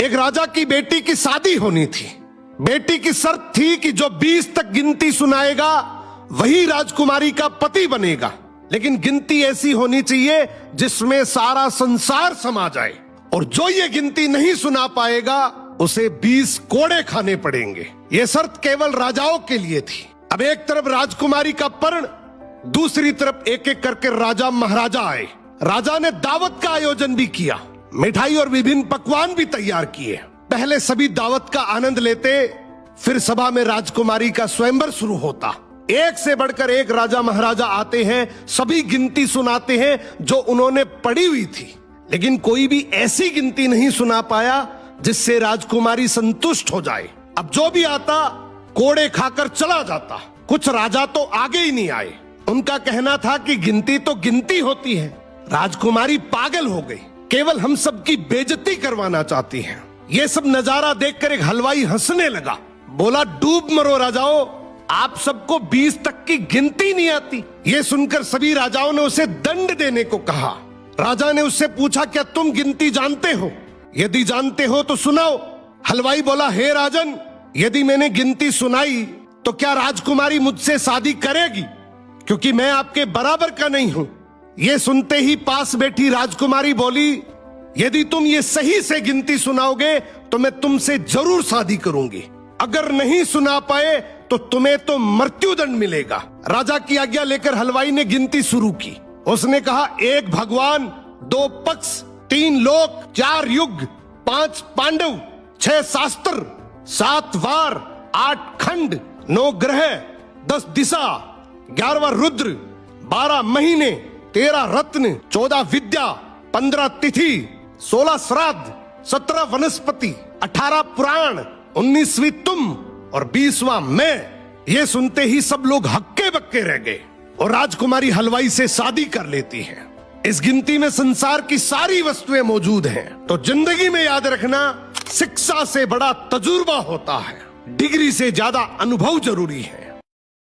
एक राजा की बेटी की शादी होनी थी। बेटी की शर्त थी कि जो 20 तक गिनती सुनाएगा वही राजकुमारी का पति बनेगा, लेकिन गिनती ऐसी होनी चाहिए जिसमें सारा संसार समा जाए, और जो ये गिनती नहीं सुना पाएगा उसे 20 कोड़े खाने पड़ेंगे। ये शर्त केवल राजाओं के लिए थी। अब एक तरफ राजकुमारी का पर्ण, दूसरी तरफ एक एक करके राजा महाराजा आए। राजा ने दावत का आयोजन भी किया, मिठाई और विभिन्न पकवान भी तैयार किए। पहले सभी दावत का आनंद लेते, फिर सभा में राजकुमारी का स्वयंवर शुरू होता। एक से बढ़कर एक राजा महाराजा आते हैं, सभी गिनती सुनाते हैं जो उन्होंने पढ़ी हुई थी, लेकिन कोई भी ऐसी गिनती नहीं सुना पाया जिससे राजकुमारी संतुष्ट हो जाए। अब जो भी आता कोड़े खाकर चला जाता। कुछ राजा तो आगे ही नहीं आए। उनका कहना था कि गिनती तो गिनती होती है। राजकुमारी पागल हो गई, केवल हम सबकी बेइज्जती करवाना चाहती है। ये सब नजारा देखकर एक हलवाई हंसने लगा, बोला, डूब मरो राजाओं, आप सबको 20 तक की गिनती नहीं आती। ये सुनकर सभी राजाओं ने उसे दंड देने को कहा। राजा ने उससे पूछा, क्या तुम गिनती जानते हो? यदि जानते हो तो सुनाओ। हलवाई बोला, हे राजन, यदि मैंने गिनती सुनाई तो क्या राजकुमारी मुझसे शादी करेगी, क्योंकि मैं आपके बराबर का नहीं हूं। ये सुनते ही पास बैठी राजकुमारी बोली, यदि तुम ये सही से गिनती सुनाओगे तो मैं तुमसे जरूर शादी करूंगी, अगर नहीं सुना पाए तो तुम्हें तो मृत्युदंड मिलेगा। राजा की आज्ञा लेकर हलवाई ने गिनती शुरू की। उसने कहा, 1 भगवान, 2 पक्ष, 3 लोक, 4 युग, 5 पांडव, 6 शास्त्र, 7 वार, 8 खंड, 9 ग्रह, 10 दिशा, 11वां रुद्र, 12 महीने, 13 रत्न, 14 विद्या, 15 तिथि, 16 श्राद्ध, 17 वनस्पति, 18 पुराण, 19वीं तुम और 20वां मैं। ये सुनते ही सब लोग हक्के बक्के रह गए और राजकुमारी हलवाई से शादी कर लेती है। इस गिनती में संसार की सारी वस्तुएं मौजूद हैं। तो जिंदगी में याद रखना, शिक्षा से बड़ा तजुर्बा होता है, डिग्री से ज्यादा अनुभव जरूरी है।